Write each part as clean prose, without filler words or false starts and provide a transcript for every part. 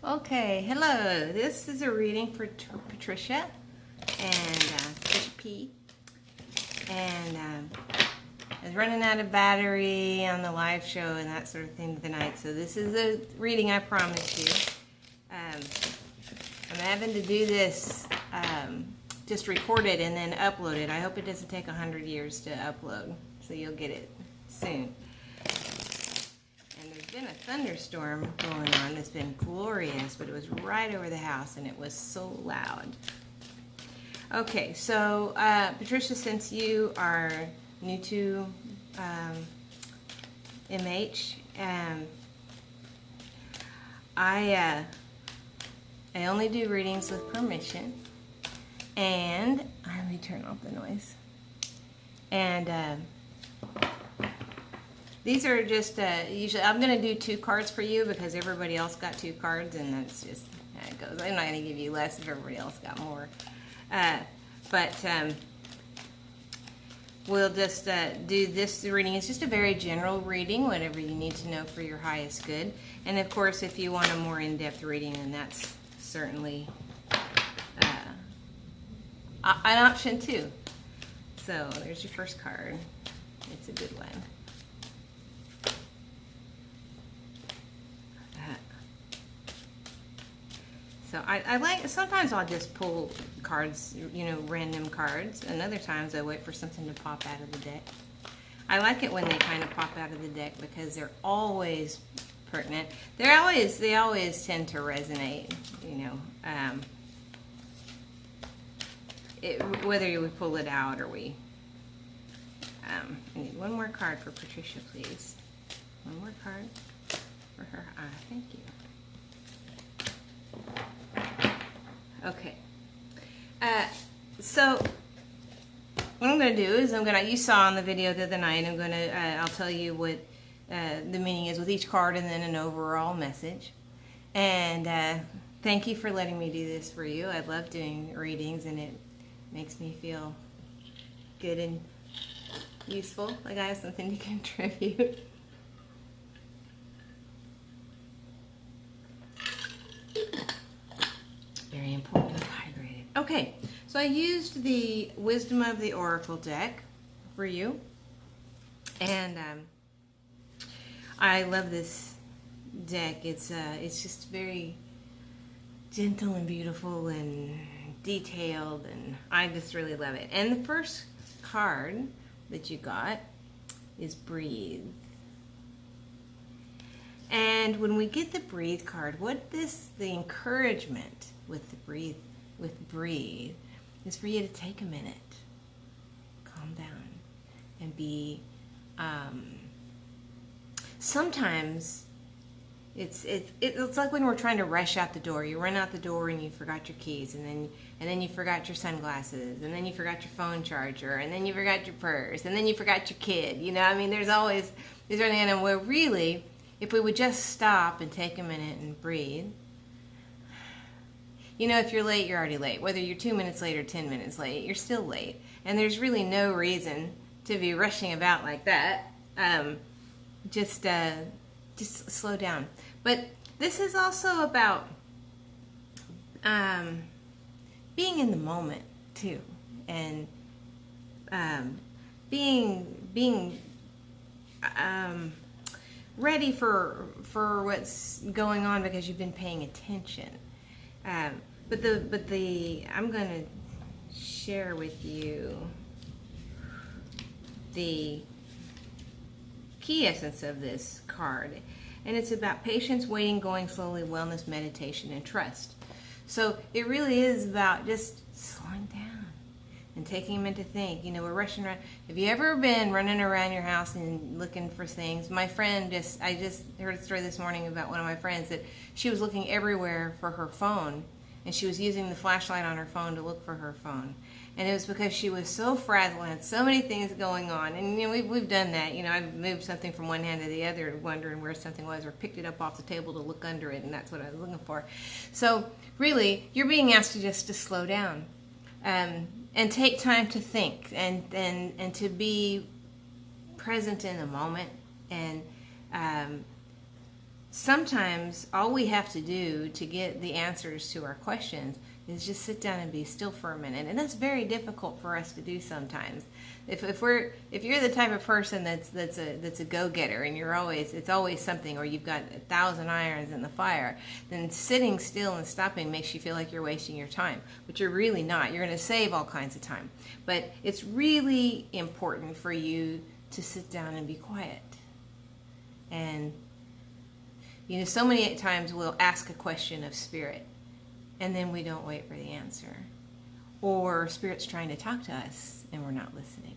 Okay, hello. This is a reading for Patricia and Patricia P. And I was running out of battery on the live show and that sort of thing tonight, so this is a reading I promised you. I'm having to do this, just record it and then upload it. I hope it doesn't take 100 years to upload, so you'll get it soon. And there's been a thunderstorm going on that's been glorious, but it was right over the house and it was so loud. Okay, so Patricia, since you are new to MH, I only do readings with permission, and let me turn off the noise. And these are just, usually I'm going to do 2 cards for you because everybody else got 2 cards, and that's just how it goes. I'm not going to give you less if everybody else got more. But we'll just do this reading. It's just a very general reading, whatever you need to know for your highest good. And of course, if you want a more in-depth reading, then that's certainly an option too. So there's your first card. It's a good one. So I like, sometimes I'll just pull cards, you know, random cards, and other times I wait for something to pop out of the deck. I like it when they kind of pop out of the deck because they're always pertinent. They always tend to resonate, you know, whether we pull it out or we. I need one more card for Patricia, please. One more card for her. Thank you. Okay, so what I'm going to do is you saw in the video the other night, I'll tell you what the meaning is with each card and then an overall message. And thank you for letting me do this for you. I love doing readings and it makes me feel good and useful, like I have something to contribute. Very important to be hydrated. Okay, so I used the Wisdom of the Oracle deck for you, and I love this deck. It's just very gentle and beautiful and detailed, and I just really love it. And the first card that you got is Breathe. And when we get the Breathe card, the encouragement with the breathe is for you to take a minute, calm down, and be. Sometimes it's like when we're trying to rush out the door. You run out the door and you forgot your keys, and then you forgot your sunglasses, and then you forgot your phone charger, and then you forgot your purse, and then you forgot your kid. You know, I mean, there's always and we're really. If we would just stop and take a minute and breathe, you know, if you're late, you're already late. Whether you're 2 minutes late or 10 minutes late, you're still late. And there's really no reason to be rushing about like that. Just slow down. But this is also about being in the moment too, and being ready for what's going on because you've been paying attention. But I'm going to share with you the key essence of this card, and it's about patience, waiting, going slowly, wellness, meditation, and trust. So it really is about just slowing down and taking a minute to think. You know, we're rushing around. Have you ever been running around your house and looking for things? My friend I just heard a story this morning about one of my friends that she was looking everywhere for her phone, and she was using the flashlight on her phone to look for her phone. And it was because she was so frazzled and had so many things going on. And, you know, we've done that. You know, I've moved something from one hand to the other wondering where something was, or picked it up off the table to look under it, and that's what I was looking for. So really, you're being asked to slow down. And take time to think and to be present in the moment, and sometimes all we have to do to get the answers to our questions is just sit down and be still for a minute, and that's very difficult for us to do sometimes. If you're the type of person that's a go-getter, and it's always something, or you've got 1,000 irons in the fire, then sitting still and stopping makes you feel like you're wasting your time, but you're really not. You're going to save all kinds of time. But it's really important for you to sit down and be quiet. And so many times we'll ask a question of Spirit, and then we don't wait for the answer. Or Spirit's trying to talk to us, and we're not listening.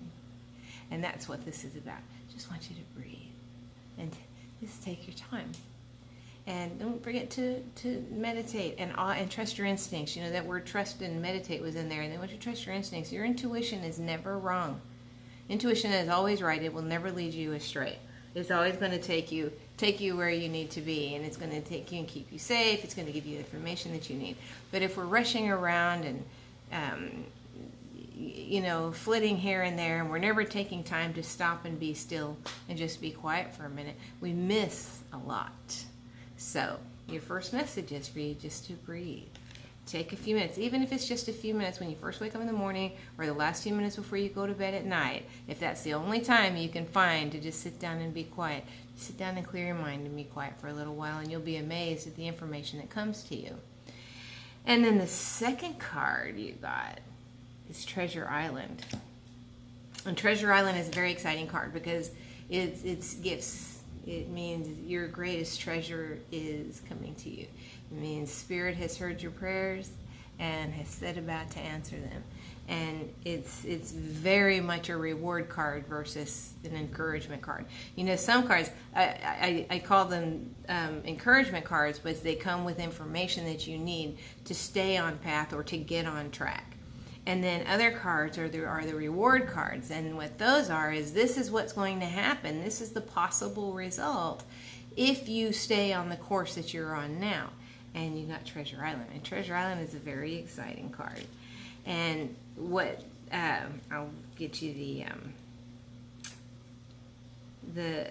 And that's what this is about. Just want you to breathe. And just take your time. And don't forget to meditate and trust your instincts. That word trust and meditate was in there. And then once you trust your instincts, your intuition is never wrong. Intuition is always right. It will never lead you astray. It's always going to take you where you need to be, and it's going to take you and keep you safe. It's going to give you the information that you need. But if we're rushing around and flitting here and there, and we're never taking time to stop and be still and just be quiet for a minute, we miss a lot. So your first message is for you just to breathe. Take a few minutes, even if it's just a few minutes when you first wake up in the morning, or the last few minutes before you go to bed at night. If that's the only time you can find to just sit down and be quiet, sit down and clear your mind and be quiet for a little while, and you'll be amazed at the information that comes to you. And then the second card you got is Treasure Island. And Treasure Island is a very exciting card because it's gifts. It means your greatest treasure is coming to you. It means Spirit has heard your prayers and has set about to answer them. And it's very much a reward card versus an encouragement card. Some cards, I call them encouragement cards, but they come with information that you need to stay on path or to get on track. And then other cards are the reward cards. And what those are is, this is what's going to happen. This is the possible result if you stay on the course that you're on now. And you got Treasure Island. And Treasure Island is a very exciting card. And what, I'll get you the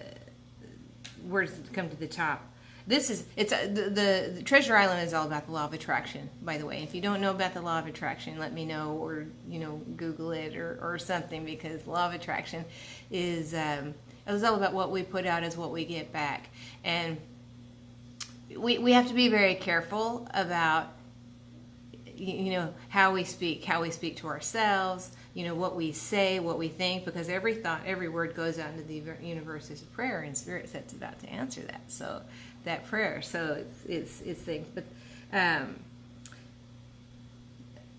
words that come to the top. The Treasure Island is all about the law of attraction, by the way. If you don't know about the law of attraction, let me know, or Google it or something, because the law of attraction is all about what we put out is what we get back. And we have to be very careful about how we speak to ourselves, what we say, what we think, because every thought, every word goes out into the universe as a prayer, and Spirit sets about to answer that prayer. So it's things. But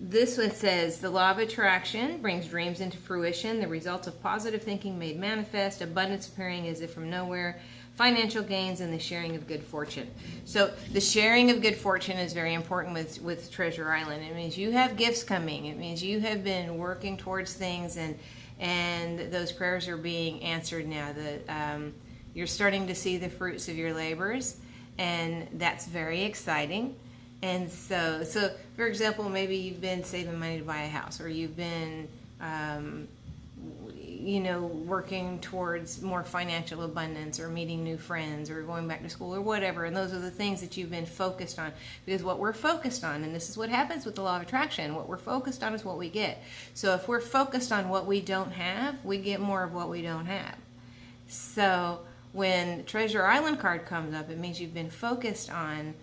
this one says, the law of attraction brings dreams into fruition, the results of positive thinking made manifest, abundance appearing as if from nowhere, financial gains, and the sharing of good fortune. So the sharing of good fortune is very important with Treasure Island. It means you have gifts coming. It means you have been working towards things, and those prayers are being answered now. You're starting to see the fruits of your labors, and that's very exciting. And so for example, maybe you've been saving money to buy a house, or you've been working towards more financial abundance, or meeting new friends, or going back to school, or whatever. And those are the things that you've been focused on. Because what we're focused on, and this is what happens with the law of attraction, what we're focused on is what we get. So if we're focused on what we don't have, we get more of what we don't have. So when Treasure Island card comes up, it means you've been focused on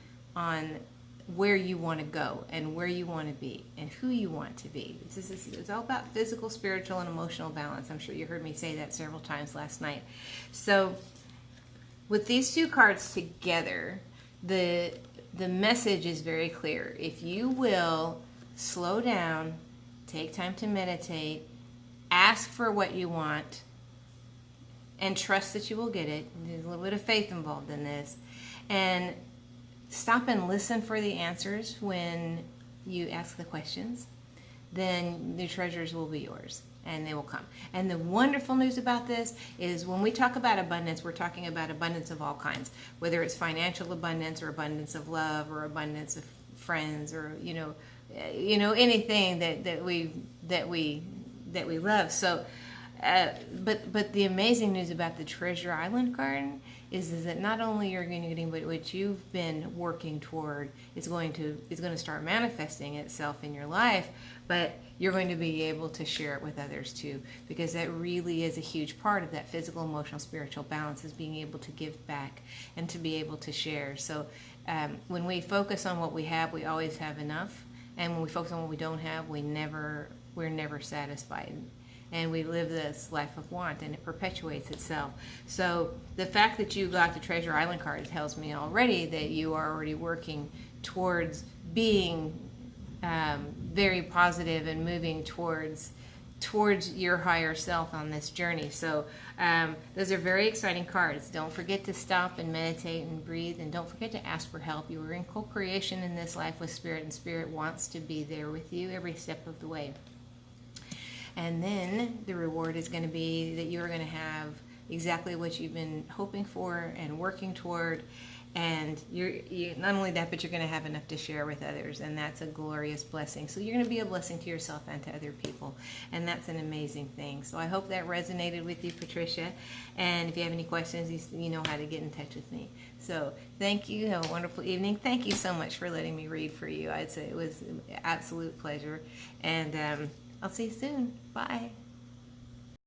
where you want to go, and where you want to be, and who you want to be. It's all about physical, spiritual, and emotional balance. I'm sure you heard me say that several times last night. So with these two cards together, the message is very clear. If you will slow down, take time to meditate, ask for what you want, and trust that you will get it. There's a little bit of faith involved in this. And stop and listen for the answers when you ask the questions. Then the treasures will be yours, and they will come. And the wonderful news about this is, when we talk about abundance, we're talking about abundance of all kinds, whether it's financial abundance, or abundance of love, or abundance of friends, or anything that we love. So but the amazing news about the Treasure Island card is that not only you're getting, but what you've been working toward is going to start manifesting itself in your life, but you're going to be able to share it with others too, because that really is a huge part of that physical, emotional, spiritual balance, is being able to give back and to be able to share. So when we focus on what we have, we always have enough, and when we focus on what we don't have, we're never satisfied. And we live this life of want, and it perpetuates itself. So the fact that you got the Treasure Island card tells me already that you are already working towards being very positive and moving towards your higher self on this journey. So those are very exciting cards. Don't forget to stop and meditate and breathe, and don't forget to ask for help. You are in co-creation in this life with Spirit, and Spirit wants to be there with you every step of the way. And then the reward is going to be that you're going to have exactly what you've been hoping for and working toward. And you not only that, but you're going to have enough to share with others, and that's a glorious blessing. So you're going to be a blessing to yourself and to other people, and that's an amazing thing. So I hope that resonated with you, Patricia. And if you have any questions, you know how to get in touch with me. So thank you. Have a wonderful evening. Thank you so much for letting me read for you. I'd say it was an absolute pleasure. And I'll see you soon. Bye.